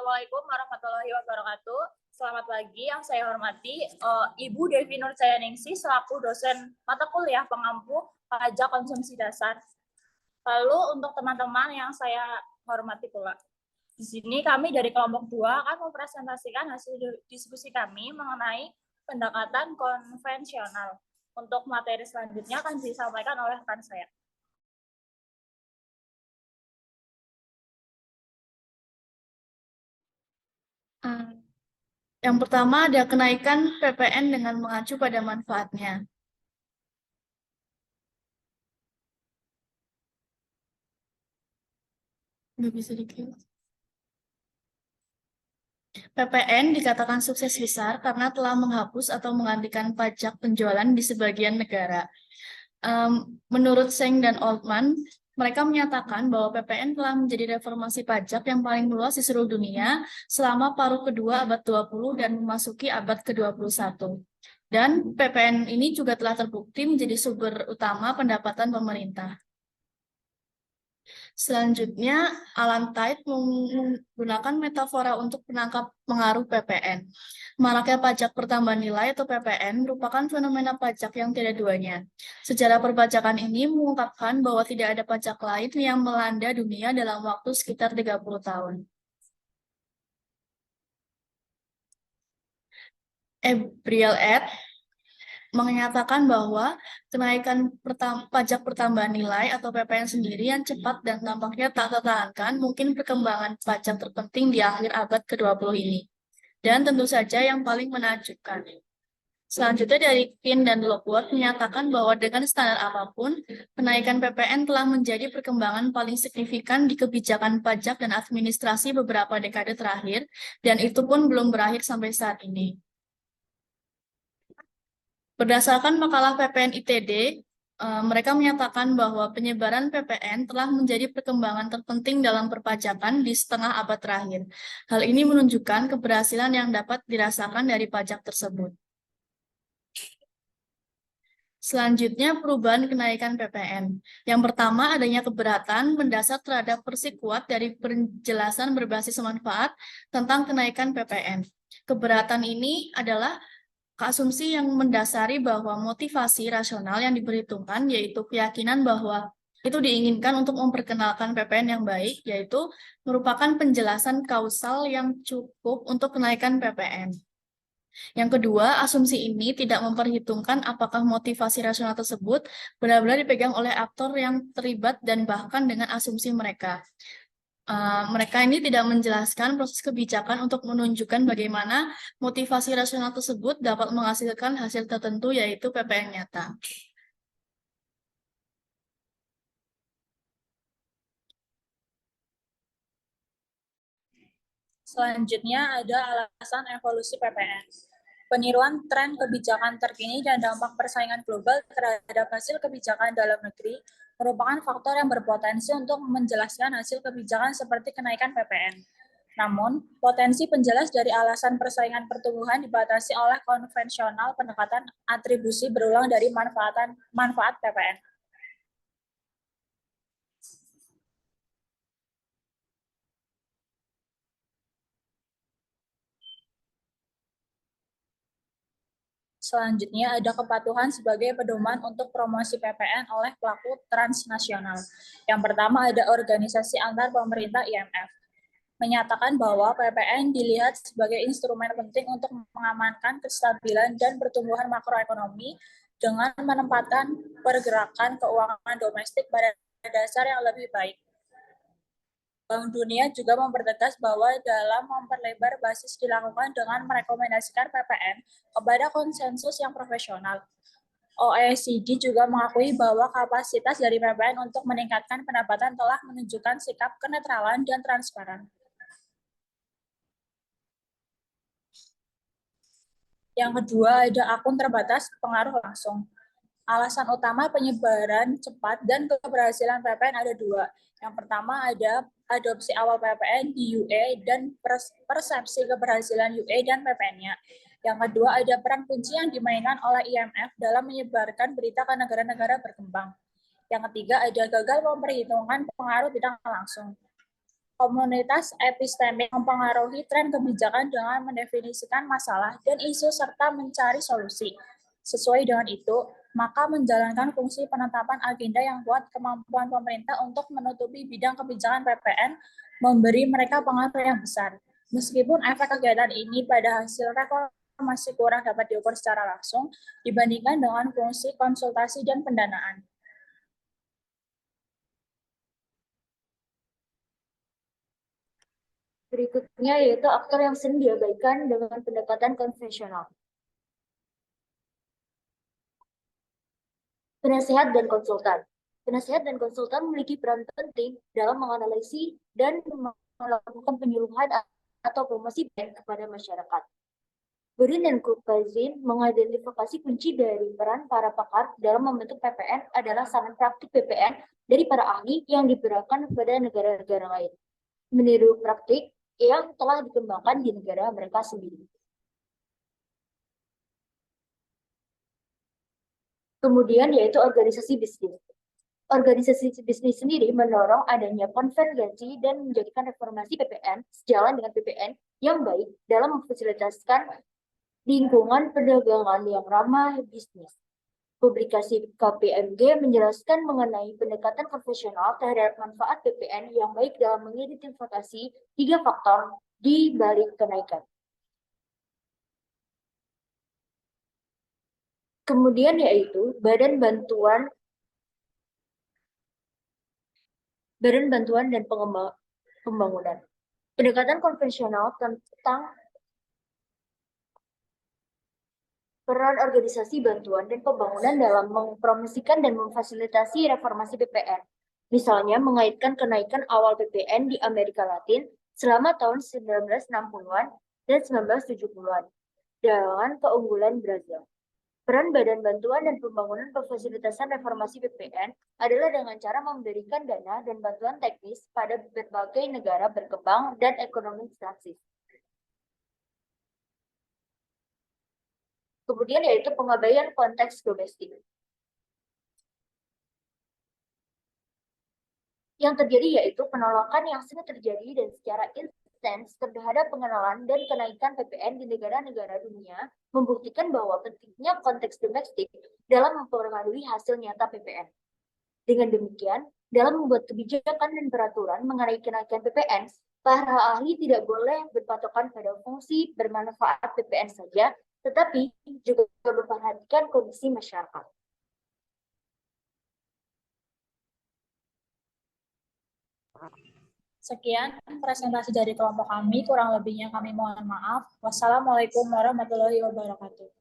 Assalamualaikum warahmatullahi wabarakatuh. Selamat pagi, yang saya hormati Ibu Devi Nur Cayaningsih selaku dosen mata kuliah pengampu pajak konsumsi dasar. Lalu untuk teman-teman yang saya hormati pula. Di sini kami dari kelompok 2 akan mempresentasikan hasil diskusi kami mengenai pendekatan konvensional. Untuk materi selanjutnya akan disampaikan oleh rekan saya. Yang pertama ada kenaikan PPN dengan mengacu pada manfaatnya. Nggak bisa dikira. PPN dikatakan sukses besar karena telah menghapus atau menghentikan pajak penjualan di sebagian negara. Menurut Seng dan Altman, mereka menyatakan bahwa PPN telah menjadi reformasi pajak yang paling luas di seluruh dunia selama paruh kedua abad 20 dan memasuki abad ke-21. Dan PPN ini juga telah terbukti menjadi sumber utama pendapatan pemerintah. Selanjutnya, Alan Tate menggunakan metafora untuk menangkap pengaruh PPN. Maraknya pajak pertambahan nilai atau PPN merupakan fenomena pajak yang tiada duanya. Sejarah perpajakan ini mengungkapkan bahwa tidak ada pajak lain yang melanda dunia dalam waktu sekitar 30 tahun. Gabriel Ed menyatakan bahwa kenaikan pajak pertambahan nilai atau PPN sendiri yang cepat dan tampaknya tak tertahankan mungkin perkembangan pajak terpenting di akhir abad ke-20 ini. Dan tentu saja yang paling menakjubkan. Selanjutnya dari Pin dan Lockwood menyatakan bahwa dengan standar apapun, kenaikan PPN telah menjadi perkembangan paling signifikan di kebijakan pajak dan administrasi beberapa dekade terakhir, dan itu pun belum berakhir sampai saat ini. Berdasarkan makalah PPN ITD, mereka menyatakan bahwa penyebaran PPN telah menjadi perkembangan terpenting dalam perpajakan di setengah abad terakhir. Hal ini menunjukkan keberhasilan yang dapat dirasakan dari pajak tersebut. Selanjutnya, perubahan kenaikan PPN. Yang pertama, adanya keberatan mendasar terhadap persekuat dari penjelasan berbasis manfaat tentang kenaikan PPN. Keberatan ini adalah asumsi yang mendasari bahwa motivasi rasional yang diperhitungkan yaitu keyakinan bahwa itu diinginkan untuk memperkenalkan PPN yang baik, yaitu merupakan penjelasan kausal yang cukup untuk kenaikan PPN. Yang kedua, asumsi ini tidak memperhitungkan apakah motivasi rasional tersebut benar-benar dipegang oleh aktor yang terlibat dan bahkan dengan asumsi mereka. Mereka ini tidak menjelaskan proses kebijakan untuk menunjukkan bagaimana motivasi rasional tersebut dapat menghasilkan hasil tertentu, yaitu PPN nyata. Selanjutnya ada alasan evolusi PPN. Peniruan tren kebijakan terkini dan dampak persaingan global terhadap hasil kebijakan dalam negeri merupakan faktor yang berpotensi untuk menjelaskan hasil kebijakan seperti kenaikan PPN. Namun, potensi penjelas dari alasan persaingan pertumbuhan dibatasi oleh konvensional pendekatan atribusi berulang dari manfaat PPN. Selanjutnya ada kepatuhan sebagai pedoman untuk promosi PPN oleh pelaku transnasional. Yang pertama ada organisasi antar pemerintah IMF. Menyatakan bahwa PPN dilihat sebagai instrumen penting untuk mengamankan kestabilan dan pertumbuhan makroekonomi dengan menempatkan pergerakan keuangan domestik pada dasar yang lebih baik. Bank Dunia juga mempertegas bahwa dalam memperlebar basis dilakukan dengan merekomendasikan PPN kepada konsensus yang profesional. OECD juga mengakui bahwa kapasitas dari PPN untuk meningkatkan pendapatan telah menunjukkan sikap kenetralan dan transparan. Yang kedua, ada akun terbatas pengaruh langsung. Alasan utama penyebaran cepat dan keberhasilan PPN ada dua. Yang pertama ada adopsi awal PPN di UE dan persepsi keberhasilan UE dan PPN-nya. Yang kedua ada peran kunci yang dimainkan oleh IMF dalam menyebarkan berita ke negara-negara berkembang. Yang ketiga ada gagal memperhitungkan pengaruh tidak langsung. Komunitas epistemik mempengaruhi tren kebijakan dengan mendefinisikan masalah dan isu serta mencari solusi. Sesuai dengan itu, maka menjalankan fungsi penetapan agenda yang kuat kemampuan pemerintah untuk menutupi bidang kebijakan PPN memberi mereka pengaruh yang besar. Meskipun efek kegiatan ini pada hasil reformasi kurang dapat diukur secara langsung dibandingkan dengan fungsi konsultasi dan pendanaan. Berikutnya yaitu aktor yang sering diabaikan dengan pendekatan konvensional. Penasihat dan konsultan. Penasihat dan konsultan memiliki peran penting dalam menganalisis dan melakukan penyuluhan atau promosi kepada masyarakat. Burin dan Kupazin mengidentifikasi kunci dari peran para pakar dalam membentuk PPN adalah saran praktik PPN dari para ahli yang diberikan kepada negara-negara lain, meniru praktik yang telah dikembangkan di negara mereka sendiri. Kemudian yaitu organisasi bisnis. Organisasi bisnis sendiri mendorong adanya konvergensi dan menjadikan reformasi PPN sejalan dengan PPN yang baik dalam memfasilitasikan lingkungan perdagangan yang ramah bisnis. Publikasi KPMG menjelaskan mengenai pendekatan konvensional terhadap manfaat PPN yang baik dalam mengidentifikasi 3 faktor di balik kenaikan. Kemudian yaitu Badan Bantuan dan Pembangunan. Pendekatan konvensional tentang peran organisasi bantuan dan pembangunan dalam mempromosikan dan memfasilitasi reformasi PPN. Misalnya mengaitkan kenaikan awal PPN di Amerika Latin selama tahun 1960-an dan 1970-an dengan keunggulan Brazil. Peran Badan Bantuan dan Pembangunan Pemfasilitasan Reformasi PPN adalah dengan cara memberikan dana dan bantuan teknis pada berbagai negara berkembang dan ekonomi ekstraktif. Kemudian yaitu pengabaian konteks domestik. Yang terjadi yaitu penolakan yang sering terjadi dan secara intens terhadap pengenalan dan kenaikan PPN di negara-negara dunia membuktikan bahwa pentingnya konteks domestik dalam mempengaruhi hasil nyata PPN. Dengan demikian, dalam membuat kebijakan dan peraturan mengenai kenaikan PPN, para ahli tidak boleh berpatokan pada fungsi bermanfaat PPN saja, tetapi juga memperhatikan kondisi masyarakat. Sekian presentasi dari kelompok kami, kurang lebihnya kami mohon maaf. Wassalamualaikum warahmatullahi wabarakatuh.